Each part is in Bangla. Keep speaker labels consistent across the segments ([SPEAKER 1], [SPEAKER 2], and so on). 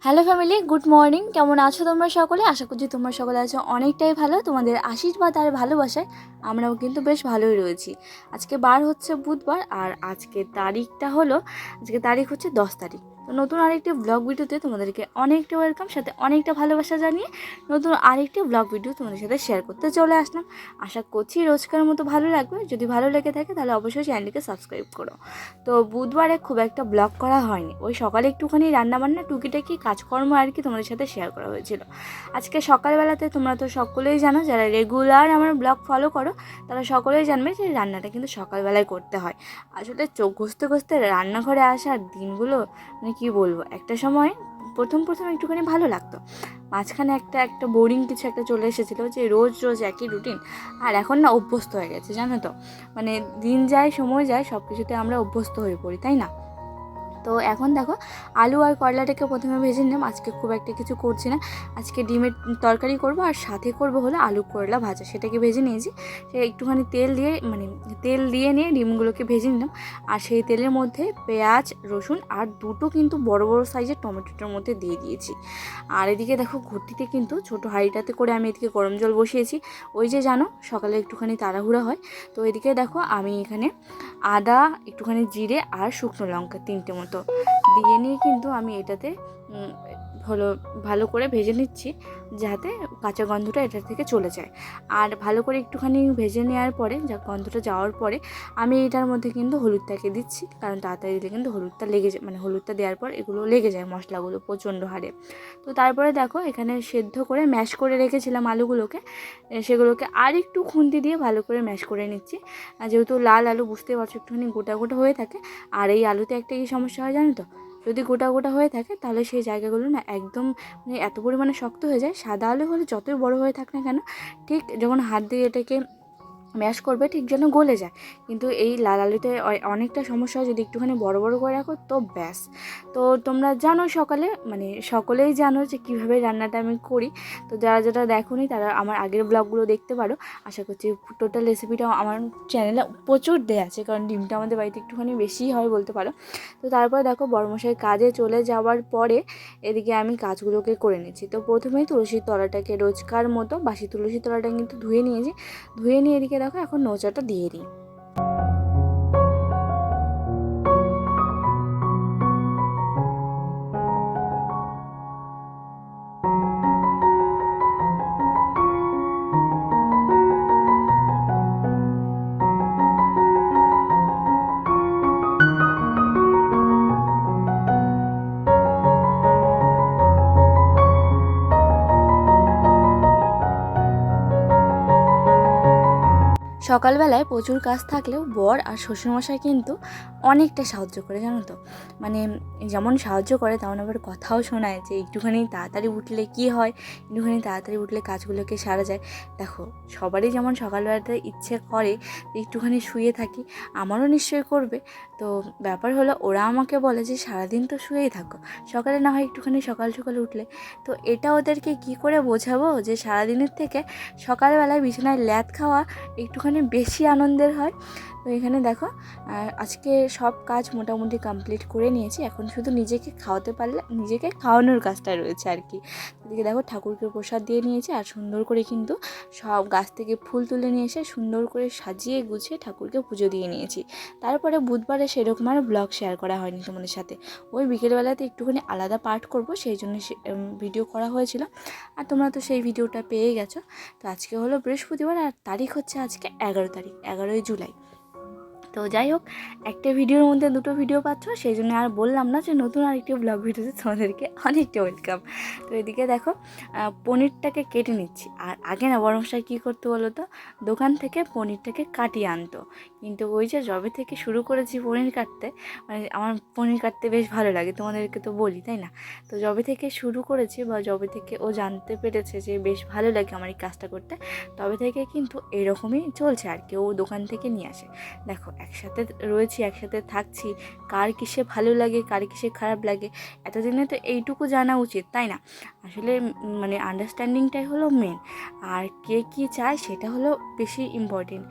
[SPEAKER 1] Hello family, good morning. কেমন আছো তোমরা সকলে? আশা করছি তোমরা সকলে আছো অনেকটাই ভালো। তোমাদের আশীর্বাদ আর ভালোবাসায় আমরাও কিন্তু বেশ ভালোই রয়েছি। আজকে বার হচ্ছে বুধবার, আর আজকে তারিখ হচ্ছে 10 তারিখ। তো নতুন আরেকটি ব্লগ ভিডিওতে তোমাদেরকে অনেকটা ওয়েলকাম, সাথে অনেকটা ভালোবাসা জানিয়ে নতুন আরেকটি ব্লগ ভিডিও তোমাদের সাথে শেয়ার করতে চলে আসলাম। আশা করছি রোজকার মতো ভালো লাগবে। যদি ভালো লেগে থাকে তাহলে অবশ্যই চ্যানেলটিকে সাবস্ক্রাইব করো। তো বুধবারে খুব একটা ব্লগ করা হয়নি, ওই সকালে একটুখানি রান্নাবান্না টুকিটাকি কাজকর্ম আর কি তোমাদের সাথে শেয়ার করা হয়েছিল। আজকে সকালবেলাতে তোমরা তো সকলেই জানো, যারা রেগুলার আমার ব্লগ ফলো করো তারা সকলেই জানবে যে রান্নাটা কিন্তু সকালবেলায় করতে হয়। আসলে চোখ ঘষতে ঘষতে রান্নাঘরে আসার দিনগুলো মানে কী বলবো, একটা সময় প্রথম একটুখানি ভালো লাগতো, মাঝখানে একটা বোরিং কিছু একটা চলে এসেছিলো যে রোজ রোজ একই রুটিন। আর এখন না অভ্যস্ত হয়ে গেছে, জানো তো, মানে দিন যায় সময় যায় সব কিছুতে আমরা অভ্যস্ত হয়ে পড়ি, তাই না? তো এখন দেখো, আলু আর করলাটাকে প্রথমে ভেজে নিলাম। আজকে খুব একটা কিছু করছি না, আজকে ডিমের তরকারি করব আর সাথে করব হলো আলু করলা ভাজা। সেটাকে ভেজে নিয়েছি, সে একটুখানি তেল দিয়ে নিয়ে ডিমগুলোকে ভেজে নিলাম। আর সেই তেলের মধ্যে পেঁয়াজ রসুন আর দুটো কিন্তু বড় বড় সাইজের টমেটোটার মধ্যে দিয়ে দিয়েছি। আর এদিকে দেখো, ঘটিতে কিন্তু ছোটো হাঁড়িটাতে করে আমি এদিকে গরম জল বসিয়েছি। ওই যে জানো, সকালে একটুখানি তাড়াহুড়া হয়। তো এদিকে দেখো, আমি এখানে আদা, একটুখানি জিরে আর শুকনো লঙ্কা 3টে মতো দিয়ে নিয়ে কিন্তু আমি এটাতে ভালো করে ভেজে নিচ্ছি, যাতে কাঁচা গন্ধটা এটার থেকে চলে যায়। আর ভালো করে একটুখানি ভেজে নেওয়ার পরে, যা গন্ধটা যাওয়ার পরে আমি এটার মধ্যে কিন্তু হলুদটাকে দিচ্ছি, কারণ তাড়াতাড়ি দিলে কিন্তু হলুদটা লেগে যায়, মানে হলুদটা দেওয়ার পর এগুলো লেগে যায় মশলাগুলো প্রচণ্ড হারে। তো তারপরে দেখো, এখানে সেদ্ধ করে ম্যাশ করে রেখেছিলাম আলুগুলোকে, সেগুলোকে আর একটু খুন্তি দিয়ে ভালো করে ম্যাশ করে নিচ্ছি। যেহেতু লাল আলু, বুঝতে পারছো, একটুখানি গোটা গোটা হয়ে থাকে। আর এই আলুতে একটা কি সমস্যা হয় জানো তো, যদি গোটা গোটা হয়ে থাকে তাহলে সেই জায়গাগুলো না একদম মানে এত পরিমাণে শক্ত হয়ে যায়। সাদা আলু হলে যতই বড় হয়ে থাক না কেন, ঠিক যখন হাত দিয়ে এটাকে ম্যাশ করবে ঠিক যেন গলে যায়। কিন্তু এই লাল আলুতে অনেকটা সমস্যা হয়, যদি একটুখানি বড় বড় করে রাখো তো ব্যাস। তো তোমরা জানো সকলেই জানো যে কীভাবে রান্নাটা আমি করি। তো যারা দেখোনি তারা আমার আগের ব্লগগুলো দেখতে পারো। আশা করছি টোটাল রেসিপিটা আমার চ্যানেলে প্রচুর দেয়া আছে, কারণ ডিমটা আমাদের বাড়িতে একটুখানি বেশিই হয় বলতে পারো। তো তারপরে দেখো, বড়মশাই কাজে চলে যাওয়ার পরে এদিকে আমি কাজগুলোকে করে নিচ্ছি। তো প্রথমেই তুলসীর তলাটাকে রোজকার মতো বাসি তুলসীর তলাটা কিন্তু ধুয়ে নিয়েছি। ধুয়ে নিয়ে এদিকে দেখো এখন নোচাটা দিয়ে দিই। সকালবেলায় প্রচুর কাজ থাকলেও বর আর শ্বশুরমশাই কিন্তু অনেকটা সাহায্য করে, জানো তো। মানে যেমন সাহায্য করে তেমন আবার কথাও শোনায় যে একটুখানি তাড়াতাড়ি উঠলে কি হয়, একটুখানি তাড়াতাড়ি উঠলে কাজগুলোকে সারা যায়। দেখো, সবারই যেমন সকালবেলাতে ইচ্ছে করে যে একটুখানি শুয়ে থাকি, আমারও নিশ্চয়ই করবে। তো ব্যাপার হলো, ওরা আমাকে বলে যে সারাদিন তো শুয়েই থাকো, সকালে না হয় একটুখানি সকাল সকাল উঠলে। তো এটা ওদেরকে কি করে বোঝাবো যে সারাদিনের থেকে সকালবেলায় বিছানায় ল্যাদ খাওয়া একটুখানি বেশি আনন্দের হয়। তো এখানে দেখো, আজকে সব কাজ মোটামুটি কমপ্লিট করে নিয়েছি। এখন শুধু নিজেকে খাওয়াতে পারলে, নিজেকে খাওয়ানোর কাজটা রয়েছে আর কি। এদিকে দেখো, ঠাকুরকে প্রসাদ দিয়ে নিয়েছি, আর সুন্দর করে কিন্তু সব গাছ থেকে ফুল তুলে নিয়ে এসে সুন্দর করে সাজিয়ে গুছিয়ে ঠাকুরকে পুজো দিয়ে নিয়েছি। তারপরে বুধবারে সেরকম আর ব্লগ শেয়ার করা হয়নি তোমাদের সাথে। ওই বিকেলবেলাতে একটুখানি আলাদা পার্ট করব, সেই জন্য ভিডিও করা হয়েছিল, আর তোমরা তো সেই ভিডিওটা পেয়ে গেছো। তো আজকে হলো বৃহস্পতিবার, আর তারিখ হচ্ছে আজকে 11 তারিখ, 11ই জুলাই। তো যাই হোক, একটা ভিডিওর মধ্যে দুটো ভিডিও পাচ্ছ, সেই জন্য আর বললাম না যে নতুন আরেকটি ব্লগ ভিডিওতে তোমাদেরকে অনেকটা ওয়েলকাম। তো এদিকে দেখো, পনিরটাকে কেটে নিচ্ছি। আর আগে না বড়মশাই কী করতে বলো তো, দোকান থেকে পনিরটাকে কাটিয়ে আনতো। কিন্তু ওই যে যবে থেকে শুরু করেছি পনির কাটতে, মানে আমার পনির কাটতে বেশ ভালো লাগে, তোমাদেরকে তো বলি, তাই না? তো যবে থেকে শুরু করেছি বা যবে থেকে ও জানতে পেরেছে যে বেশ ভালো লাগে আমার এই কাজটা করতে, তবে থেকে কিন্তু এরকমই চলছে আর কি। ও দোকান থেকে নিয়ে আসে। দেখো, একসাথে রয়েছি, একসাথে থাকছি, কার কিসে ভালো লাগে কার কিসে খারাপ লাগে এতদিনে তো এইটুকু জানা উচিত, তাই না? আসলে মানে আন্ডারস্ট্যান্ডিংটাই হলো মেন, আর কে কী চায় সেটা হলো বেশি ইম্পর্টেন্ট।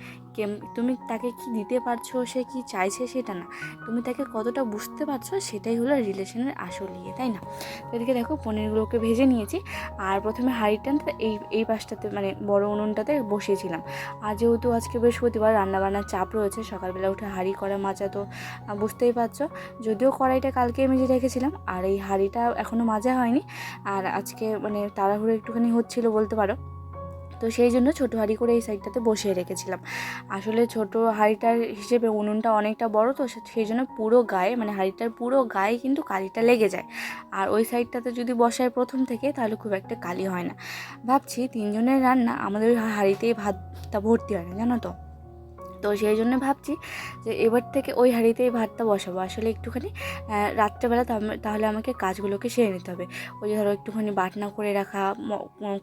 [SPEAKER 1] তুমি তাকে কি দিতে পারছো, সে কি চাইছে সেটা না, তুমি তাকে কতটা বুঝতে পারছো সেটাই হলো রিলেশনের আসল ইয়ে, তাই না? তো এদিকে দেখো পনিরগুলোকে ভেজে নিয়েছি। আর প্রথমে হাঁড়িটা এই পাশটাতে মানে বড় উনুনটাতে বসিয়েছিলাম। আর যেহেতু আজকে বৃহস্পতিবার রান্নাবান্নার চাপ রয়েছে, সকালবেলা উঠে হাঁড়ি করা মাজা তো বুঝতেই পারছো। যদিও কড়াইটা কালকে মেজে রেখেছিলাম আর এই হাঁড়িটা এখনও মাজা হয়নি। আর আজকে মানে তাড়াহুড়ো একটুখানি হচ্ছিল বলতে পারো, তো সেই জন্য ছোটো হাঁড়ি করে এই সাইডটাতে বসিয়ে রেখেছিলাম। আসলে ছোটো হাঁড়িটার হিসেবে উনুনটা অনেকটা বড়, তো সেই জন্য পুরো গায়ে মানে হাঁড়িটার পুরো গায়ে কিন্তু কালিটা লেগে যায়। আর ওই সাইডটাতে যদি বসায় প্রথম থেকে তাহলে খুব একটা কালি হয় না। ভাবছি 3 জনের রান্না আমাদের ওই হাঁড়িতেই ভাতটা ভর্তি হয় না, জানো তো। তো সেই জন্য ভাবছি যে এবার থেকে ওই হাঁড়িতেই ভাতটা বসাবো। আসলে একটুখানি রাত্রেবেলা তাহলে আমাকে কাজগুলোকে সেরে নিতে হবে। ওই যে ধরো একটুখানি বাটনা করে রাখা,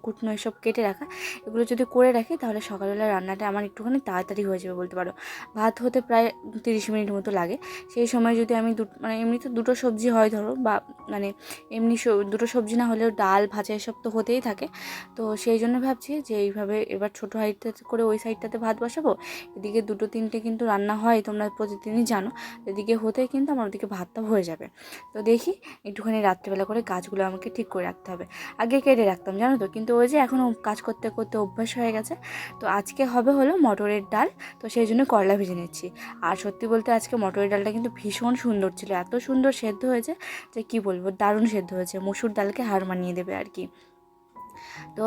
[SPEAKER 1] কুটনো এসব কেটে রাখা, এগুলো যদি করে রাখি তাহলে সকালবেলা রান্নাটা আমার একটুখানি তাড়াতাড়ি হয়ে যাবে বলতে পারো। ভাত হতে প্রায় 30 মিনিট মতো লাগে। সেই সময় যদি আমি মানে এমনিতে দুটো সবজি হয় ধরো, বা মানে এমনি দুটো সবজি না হলেও ডাল ভাজা এসব তো হতেই থাকে। তো সেই জন্য ভাবছি যে এইভাবে এবার ছোটো হাঁড়িতে করে ওই সাইডটাতে ভাত বসাবো। এদিকে 2-3টে কিন্তু রান্না হয়, তোমরা প্রতিদিনই জানো। এদিকে হতেই কিন্তু আমার ওদিকে ভাতটা হয়ে যাবে। তো দেখি একটুখানি রাত্রেবেলা করে কাজগুলো আমাকে ঠিক করে রাখতে হবে। আগে কেটে রাখতাম জানো তো, কিন্তু ওই যে এখনও কাজ করতে করতে অভ্যাস হয়ে গেছে। তো আজকে হলো মটরের ডাল, তো সেই জন্য করলা ভেজে নিচ্ছি। আর সত্যি বলতে আজকে মটরের ডালটা কিন্তু ভীষণ সুন্দর ছিল, এত সুন্দর সেদ্ধ হয়েছে যে কি বলবো, দারুণ সেদ্ধ হয়েছে, মসুর ডালকে হার মানিয়ে দেবে আর কি। তো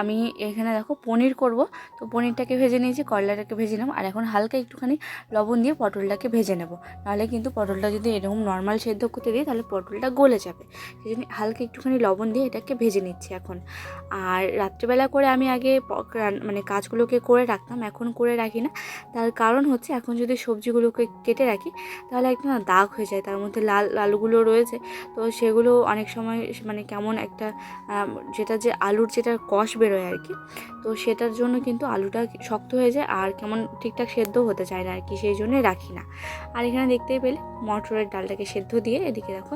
[SPEAKER 1] আমি এখানে দেখো পনির করব, তো পনিরটাকে ভেজে নিয়েছি, করলাটাকে ভেজে নেব। আর এখন হালকা একটুখানি লবণ দিয়ে পটলটাকে ভেজে নেব, নাহলে কিন্তু পটলটা যদি এরকম নর্মাল সেদ্ধ করতে দিই তাহলে পটলটা গলে যাবে। সেই জন্য হালকা একটুখানি লবণ দিয়ে এটাকে ভেজে নিচ্ছি এখন। আর রাত্রেবেলা করে আমি আগে মানে কাজগুলোকে করে রাখতাম, এখন করে রাখি না। তার কারণ হচ্ছে এখন যদি সবজিগুলোকে কেটে রাখি তাহলে একটা না দাগ হয়ে যায়, তার মধ্যে লাল আলুগুলো রয়েছে। তো সেগুলো অনেক সময় মানে কেমন একটা যেটা যে আলুর যেটা কষ বেরোয় আর কি, তো সেটার জন্য কিন্তু আলুটা শক্ত হয়ে যায় আর কেমন ঠিকঠাক সেদ্ধ হতে চায় না আর কি, সেই জন্যই রাখি না। আর এখানে দেখতেই পেলে মটরের ডালটাকে সেদ্ধ দিয়ে এদিকে দেখো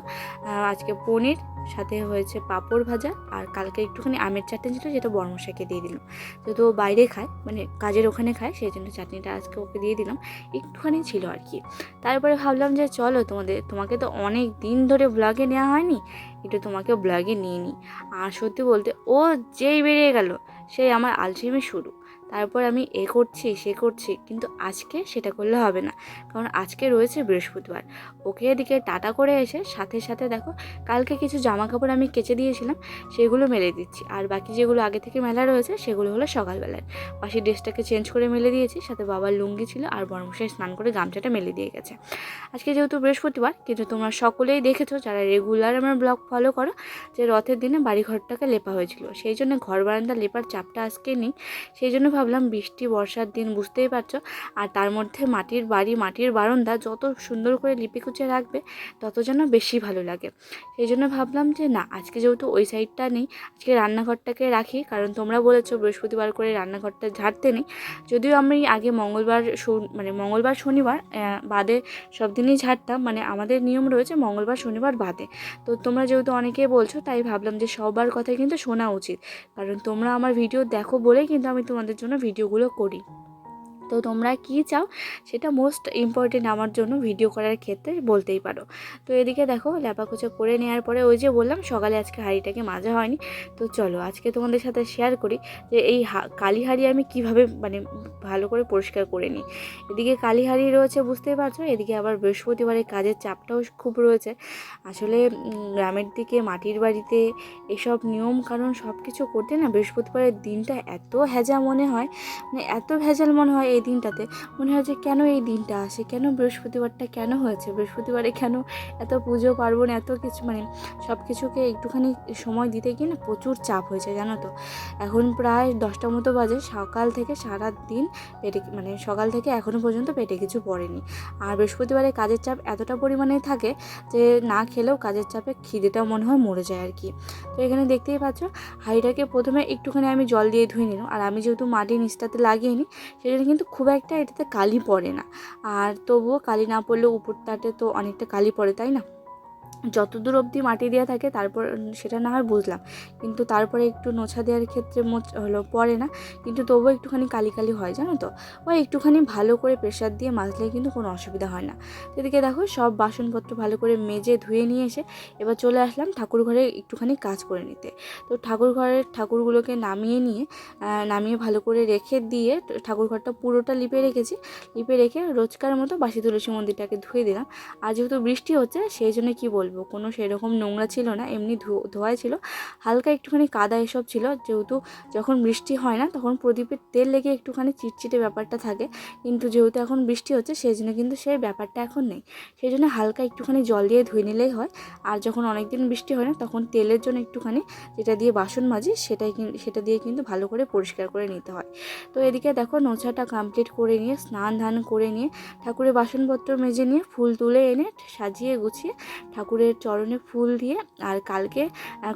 [SPEAKER 1] আজকে পনির সাথে হয়েছে পাঁপড় ভাজা, আর কালকে একটুখানি আমের চাটনি ছিল যেটা বর্মশাকে দিয়ে দিলাম। যেহেতু ও বাইরে খায় মানে কাজের ওখানে খায়, সেই জন্য চাটনিটা আজকে ওকে দিয়ে দিলাম, একটুখানি ছিল আর কি। তারপরে ভাবলাম যে চলো তোমাকে তো অনেক দিন ধরে ব্লগে নেওয়া হয়নি, একটু তোমাকে ব্লগে নিয়ে নিই। আর সত্যি বলতে ও যেই বেরিয়ে গেল সেই আমার আলসেমি শুরু। তারপর আমি করছি সে করছি, কিন্তু আজকে সেটা করলে হবে না, কারণ আজকে রয়েছে বৃহস্পতিবার। ওকে এদিকে টাটা করে এসে সাথে সাথে দেখো কালকে কিছু জামা কাপড় আমি কেচে দিয়েছিলাম, সেগুলো মেলে দিচ্ছি। আর বাকি যেগুলো আগে থেকে মেলা রয়েছে সেগুলো হলো সকালবেলায়। বাসি ড্রেসটাকে চেঞ্জ করে মেলে দিয়েছি, সাথে বাবার লুঙ্গি ছিল আর বর্মশাই স্নান করে গামছাটা মেলে দিয়ে গেছে। আজকে যেহেতু বৃহস্পতিবার, কিন্তু তোমরা সকলেই দেখেছো যারা রেগুলার আমার ব্লগ ফলো করো যে রথের দিনে বাড়িঘরটাকে লেপা হয়েছিল, সেই জন্য ঘর বারান্দা লেপার চাপটা আজকে নেই। সেই জন্য ভাবলাম বৃষ্টি বর্ষার দিন বুঝতেই পারছো, আর তার মধ্যে মাটির বাড়ি মাটির বারান্দা যত সুন্দর করে লিপে কুচে রাখবে তত যেন বেশি ভালো লাগে। সেই জন্য ভাবলাম যে না, আজকে যেহেতু ওই সাইডটা নেই, আজকে রান্নাঘরটাকে রাখি, কারণ তোমরা বলেছো বৃহস্পতিবার করে রান্নাঘরটা ঝাড়তে নেই। যদিও আমি আগে মঙ্গলবার শনিবার বাদে সব দিনই ঝাড়তাম, মানে আমাদের নিয়ম রয়েছে মঙ্গলবার শনিবার বাদে। তো তোমরা যেহেতু অনেকেই বলছো তাই ভাবলাম যে সবার কথাই কিন্তু শোনা উচিত, কারণ তোমরা আমার ভিডিও দেখো বলেই কিন্তু আমি তোমাদের জন্য ভিডিওগুলো করি। তো তোমরা কী চাও সেটা মোস্ট ইম্পর্টেন্ট আমার জন্য ভিডিও করার ক্ষেত্রে বলতেই পারো। তো এদিকে দেখো ল্যাপাকুচা করে নেওয়ার পরে ওই যে বললাম সকালে আজকে হাঁড়িটাকে মাজা হয়নি, তো চলো আজকে তোমাদের সাথে শেয়ার করি যে এই কালি হাঁড়ি আমি কিভাবে মানে ভালো করে পরিষ্কার করে নিই। এদিকে কালি হাঁড়ি রয়েছে বুঝতেই পারছো, এদিকে আবার বৃহস্পতিবারের কাজের চাপটাও খুব রয়েছে। আসলে গ্রামের দিকে মাটির বাড়িতে এসব নিয়ম কারণ সব কিছু করতে না বৃহস্পতিবারের দিনটা এত ভেজা মনে হয়, মানে এত ভেজাল মনে হয় এই দিনটাতে। মনে হয় যে কেন এই দিনটা আসে, কেন বৃহস্পতিবারটা কেন হয়েছে, বৃহস্পতিবারে কেন এত পুজো পার্বণ এত কিছু, মানে সব কিছুকে একটুখানি সময় দিতে গিয়ে না প্রচুর চাপ হয়েছে জানো তো। এখন প্রায় 10টা মতো বাজে, সকাল থেকে সারা দিন পেটে মানে সকাল থেকে এখনও পর্যন্ত পেটে কিছু পড়েনি। আর বৃহস্পতিবারে কাজের চাপ এতটা পরিমাণে থাকে যে না খেলেও কাজের চাপে খিদেটাও মনে হয় মরে যায় আর কি। তো এখানে দেখতেই পাচ্ছ হাঁড়িটাকে প্রথমে একটুখানি আমি জল দিয়ে ধুয়ে নিলাম, আর আমি যেহেতু মাটির নিচটাতে লাগিয়ে নিই সেই জন্য কিন্তু খুব একটা এটাতে কালি পড়ে না। আর তবুও কালি না পড়লেও উপরটাতে তো অনেকটা কালি পড়ে, তাই না? যতদূর অবধি মাটি দেওয়া থাকে তারপর সেটা না হয় বুঝলাম, কিন্তু তারপরে একটু নোছা দেওয়ার ক্ষেত্রে পড়ে না, কিন্তু তবুও একটুখানি কালি কালি হয়, জানো তো। ওই একটুখানি ভালো করে প্রেশার দিয়ে মাজলে কিন্তু কোনো অসুবিধা হয় না। এদিকে দেখো সব বাসনপত্র ভালো করে মেজে ধুয়ে নিয়ে এসে এবার চলে আসলাম ঠাকুর ঘরে একটুখানি কাজ করে নিতে। তো ঠাকুর ঘরের ঠাকুরগুলোকে নামিয়ে ভালো করে রেখে দিয়ে ঠাকুর ঘরটা পুরোটা লিপে রেখেছি। লিপে রেখে রোজকার মতো বাসি তুলসী মন্দিরটাকে ধুয়ে দিলাম। আর যেহেতু বৃষ্টি হচ্ছে সেই জন্য কী বলবো, কোনো সেরকম নোংরা ছিল না, এমনি ধোয়াই ছিল, হালকা একটুখানি কাদা এসব ছিল। যেহেতু যখন বৃষ্টি হয় না তখন প্রদীপের তেল লেগে একটুখানি চিটচিটে ব্যাপারটা থাকে, কিন্তু যেহেতু এখন বৃষ্টি হচ্ছে সেই জন্য কিন্তু সেই ব্যাপারটা এখন নেই। সেই জন্য হালকা একটুখানি জল দিয়ে ধুয়ে নিলেই হয়। আর যখন অনেক দিন বৃষ্টি হয় না তখন তেলের জন্য একটুখানি যেটা দিয়ে বাসন মাজি সেটা দিয়ে কিন্তু ভালো করে পরিষ্কার করে নিতে হয়। তো এদিকে দেখো নোছাটা কমপ্লিট করে নিয়ে স্নান ধান করে নিয়ে ঠাকুরের বাসনপত্র মেজে নিয়ে ফুল তুলে এনে সাজিয়ে গুছিয়ে ঠাকুরের চরণে ফুল দিয়ে, আর কালকে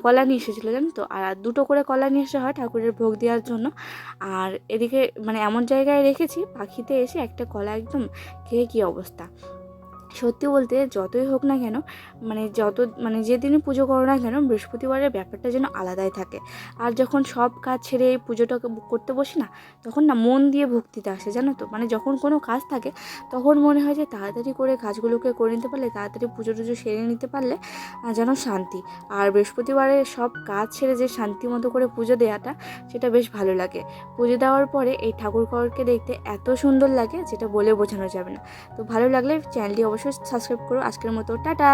[SPEAKER 1] কলা নিয়ে এসেছিলো জানো তো, আর 2টো করে কলা নিয়ে আসা হয় ঠাকুরের ভোগ দেওয়ার জন্য। আর এদিকে মানে এমন জায়গায় রেখেছি পাখিতে এসে একটা কলা একদম খেয়ে কী অবস্থা। সত্যি বলতে যতই হোক না কেন, মানে যেদিনই পুজো করো না কেন বৃহস্পতিবারের ব্যাপারটা যেন আলাদাই থাকে। আর যখন সব কাজ ছেড়ে এই পুজোটাকে করতে বসি না, তখন না মন দিয়ে ভক্তিতে আসে, জানো তো। মানে যখন কোনো কাজ থাকে তখন মনে হয় যে তাড়াতাড়ি করে কাজগুলোকে করে নিতে পারলে, তাড়াতাড়ি পুজো টুজো সেরে নিতে পারলে যেন শান্তি। আর বৃহস্পতিবারে সব কাজ ছেড়ে যে শান্তি মতো করে পুজো দেওয়াটা, সেটা বেশ ভালো লাগে। পুজো দেওয়ার পরে এই ঠাকুরঘরকে দেখতে এত সুন্দর লাগে যেটা বলে বোঝানো যাবে না। তো ভালো লাগলে চ্যানেলটি অবশ্যই সাবস্ক্রাইব করো। আজকের মতো টাটা।